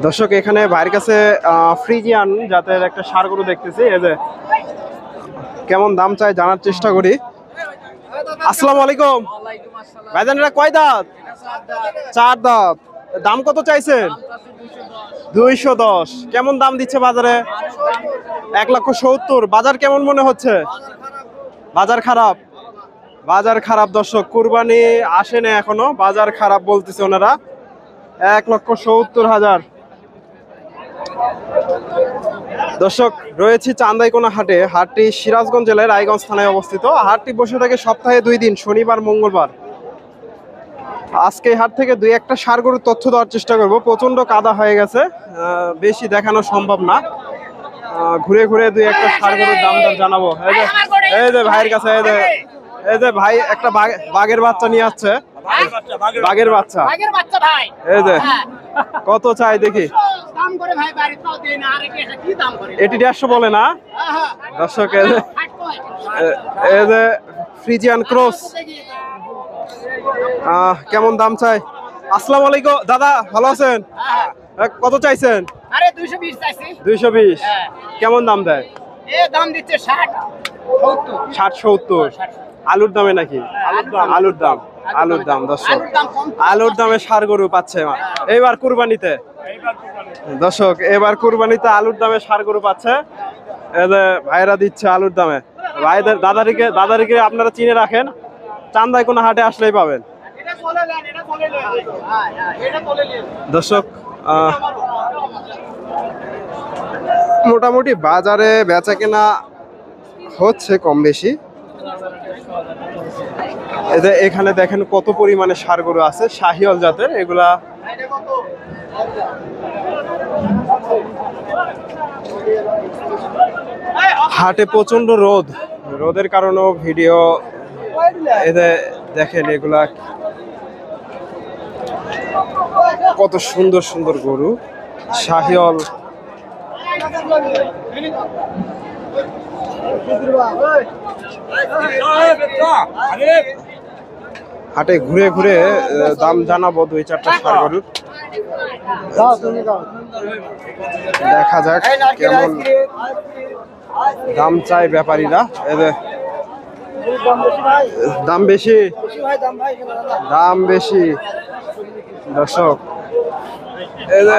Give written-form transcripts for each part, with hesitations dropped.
দর্শক এখানে ভাইয়ের কাছে ফ্রিজিয়ান জাতের একটা ষাঁড় গরু দেখতেছি। এই যে কেমন দাম চাই জানার চেষ্টা করি। আসসালামু আলাইকুম ভাইজান, এটা কয় দাঁত? চার দাঁত। দাম কত চাইছেন? 210। কেমন দাম দিচ্ছে বাজারে? 1,70,000। বাজার কেমন মনে হচ্ছে? বাজার খারাপ। বাজার খারাপ দর্শক, কুরবানি আসে না এখনো, বাজার খারাপ বলতেছে ওনারা। 1,70,000। দর্শক রয়েছি চান্দাইকোনা হাটে। হাটটি সিরাজগঞ্জ জেলার রায়গঞ্জ থানায় অবস্থিত। হাটটি বসে থাকে সপ্তাহে 2 দিন, শনিবার মঙ্গলবার। আজকে হাট থেকে 2-1টা ষাঁড় গরুর তথ্য দেওয়ার চেষ্টা করব। প্রচন্ড কাদা হয়ে গেছে, বেশি দেখানো সম্ভব না। ঘুরে ঘুরে 2-1টা ষাঁড় গরুর দাম দর জানাবো। এই যে ভাইয়ের কাছে এই যে ভাই একটা বাঘের বাচ্চা নিয়ে আসছে। বাঘের বাচ্চা ভাই। এই যে কত চাই দেখি। এটি 150 বলে না দর্শক। এই যে ফ্রিজিয়ান ক্রস, কেমন দাম চাই? আসসালামু আলাইকুম দাদা, ভালো আছেন? কত চাইছেন? 220। কেমন দাম দেয়? দাম দিচ্ছে 60-70। আলুর দামে নাকি? আলুর দাম দর্শক, আলুর দামে ষাঁড় গরু পাচ্ছে এইবার কুরবানিতে। দর্শক এবার কুরবানিতে আলুর দামে ষাঁড় গরু পাচ্ছে। ভাইরা দিচ্ছে আলুর দামে। ভাইদের দাদারিকে আপনারা চিনে রাখেন, চান্দাইকোনা হাটে আসলেই পাবেন। দর্শক মোটামুটি বাজারে বেচা কেনা হচ্ছে কম বেশি। এখানে দেখেন কত পরিমাণে ষাঁড় গরু আছে, শাহিওয়াল জাতের এগুলা। হাটে প্রচন্ড রোদের কারণেও ভিডিও দেখেন এগুলা কত সুন্দর সুন্দর গরু শাহিওয়াল। হাটে ঘুরে ঘুরে দাম জানাবো 2-4টা ষাঁড় গরুর। দেখা যাক কেমন দাম চাই ব্যাপারীরা। দাম বেশি দর্শক। এই যে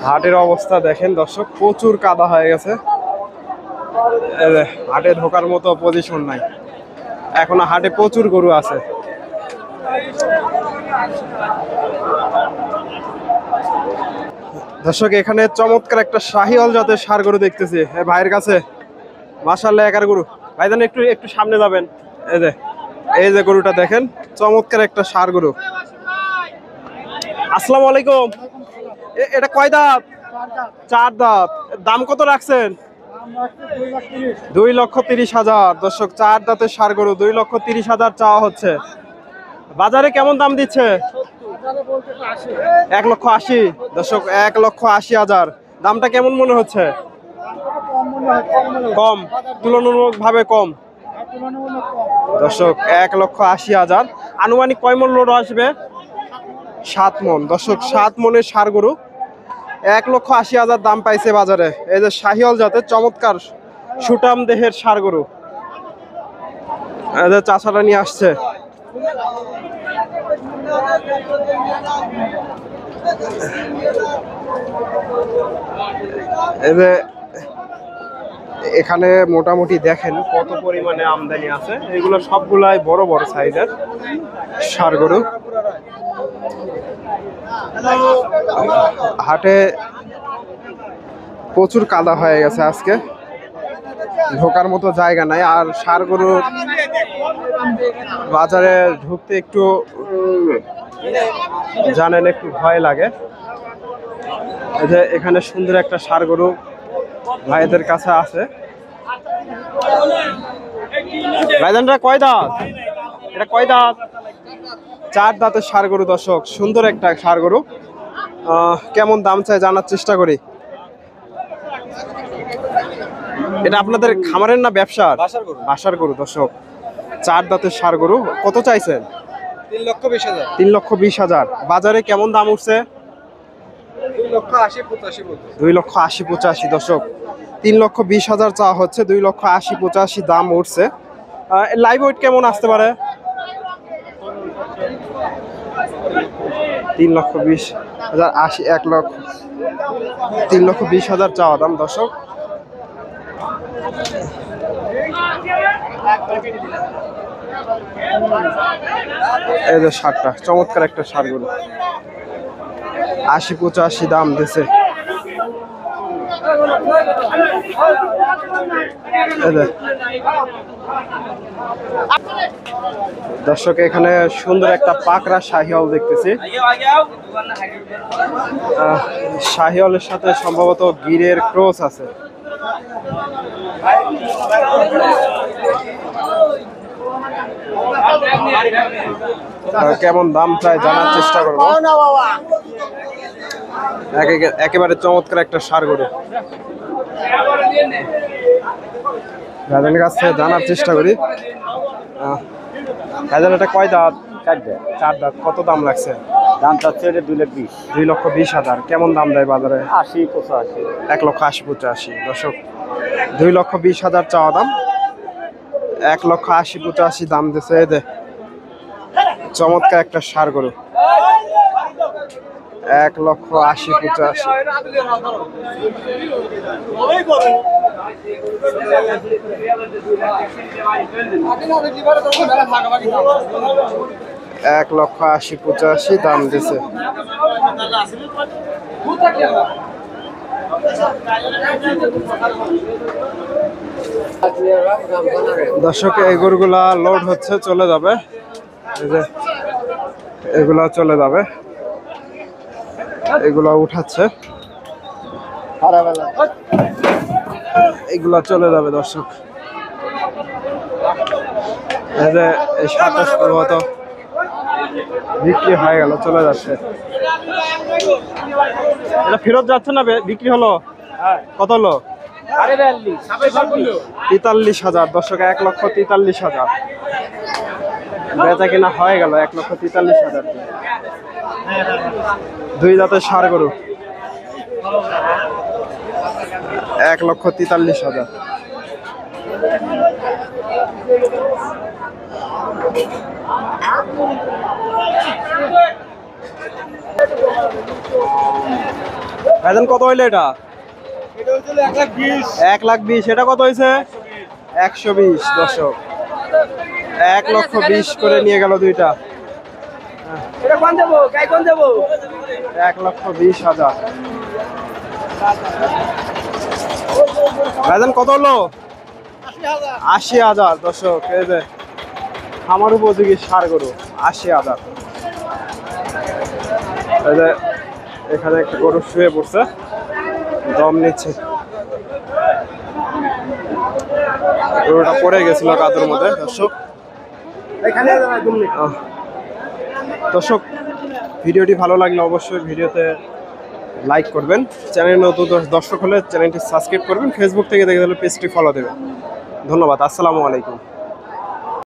হাটের অবস্থা দেখেন দর্শক, প্রচুর কাদা হয়ে গেছে। হাটে ঢোকার মতো পজিশন নাই, এখনো হাটে প্রচুর গরু আছে। দর্শক এখানে চমৎকার একটা শাহিওয়াল জাতের ষাঁড় গরু দেখতেছি ভাইয়ের কাছে। মাশাআল্লাহ একার গরু। ভাইজান একটু সামনে যাবেন। এই যে গরুটা দেখেন, চমৎকার একটা ষাঁড় গরু। আসসালামু আলাইকুম। এটা কয় দাঁত? 4 দাঁত। দাম কত রাখছেন? 2,30,000। দর্শক 4 দাঁতের ষাঁড় গরু 2,30,000 চাওয়া হচ্ছে। বাজারে কেমন দাম দিচ্ছে? 1,80,000। দর্শক 1,80,000। দামটা কেমন মনে হচ্ছে? কম, তুলনামূলকভাবে কম। দর্শক 1,80,000। আনুমানিক কয় মন লোড আসবে? 7 মন। দর্শক 7 মনের ষাঁড় গরু 1,80,000 দাম পাইছে বাজারে। এই যে শাহিওয়াল জাতের চমৎকার সুটাম দেহের ষাঁড় গরু এদের চাচারা নিয়ে আসছে। এখানে মোটামুটি দেখেন কত পরিমাণে আমদানি আছে। এগুলো সবগুলাই বড় বড় সাইজের ষাঁড় গরু। হাটে প্রচুর কাদা হয়ে গেছে, আজকে ঢোকার মতো জায়গা নাই। আর ষাঁড় গরু বাজারে ঢুকতে একটু জানেন একটু ভয় লাগে। এই যে এখানে সুন্দর একটা ষাঁড় গরু ভাইদের কাছে আছে। ভাইজানরা কয় দাঁত? এটা কয় দাঁত? 4 দাঁতের ষাঁড় গরু দর্শক, সুন্দর একটা ষাঁড় গরু। কেমন দাম চাই জানার চেষ্টা করি। এটা আপনাদের খামারের না ব্যবসার? বাসার গরু দর্শক। 4 দাঁতের ষাঁড় গরু। কত চাইছেন? 3,20,000। 3,20,000। বাজারে কেমন দাম উঠছে? 2,80,85 দর্শক, 3,20,000 চাওয়া হচ্ছে, 2,80,85 দাম উঠছে। লাইভ ওয়েট কেমন আসতে পারে? 3,20,000, 80, 1,00,000, 3,20,000 চাওয়া দাম দর্শক। এই যে ষাটটা, চমৎকার একটা ষাট গরু, 80-85 দাম দিছে। দর্শক এখানে সুন্দর একটা পাকড়া শাহিওয়াল দেখতেছি। শাহিওয়ালের সাথে সম্ভবত গিরের ক্রস আছে। কেমন দাম চাই জানার চেষ্টা করবো। একেবারে চমৎকার একটা ষাঁড় গরু, ভাইজানের কাছ থেকে জানার চেষ্টা করি। ভাইজান এটা কয় দাঁত? 4 দাঁত। কত দাম লাগছে? দাম চাচ্ছে 2,20,000। 2,20,000। কেমন দাম দেয় বাজারে? 80-85। 1,80,85 দর্শক, 2,20,000 চাওয়া দাম, 1,80,85 দাম দিচ্ছে। এই যে চমৎকার একটা ষাঁড় গরু, 1,80,85। এক লক্ষ 80-85 দাম দিছে। দর্শক এই গরুগুলা লোড হচ্ছে, চলে যাবে। এই যে এগুলা চলে যাবে, এগুলা উঠাচ্ছে, এগুলা চলে যাবে দর্শক। এই যে এই সাতটা সম্ভবত বিক্রি হয়ে গেল, চলে যাচ্ছে। এটা ফেরত যাচ্ছে না, বিক্রি হলো? কত হলো? 43,000 দর্শক, 1,43,000 বেচা কিনা হয়ে গেল। 1,43,000। 2 দাঁতের ষাঁড় গরু, 1,43,000। ভাইজান কত হইলো এটা? 1,20,000। এটা কত হয়েছে? 120 দর্শক, 1,20,000 করে নিয়ে গেল দুইটা। 1,20,000। ভাইজান কত হলো? 80,000 দর্শক। এই যে আমার উপযোগী ষাঁড় গরু, 80,000। এই যে এখানে একটা গরু শুয়ে পড়ছে, দম নিচ্ছে। গরুটা পড়ে গেছিল কাদের মধ্যে দর্শক। দর্শক ভিডিওটি ভালো লাগলে অবশ্যই ভিডিওতে লাইক করবেন, চ্যানেল নতুন দর্শক হলে চ্যানেলটি সাবস্ক্রাইব করবেন, ফেসবুক থেকে দেখে দিলে পেজটি ফলো দেবেন। ধন্যবাদ, আসসালামু আলাইকুম।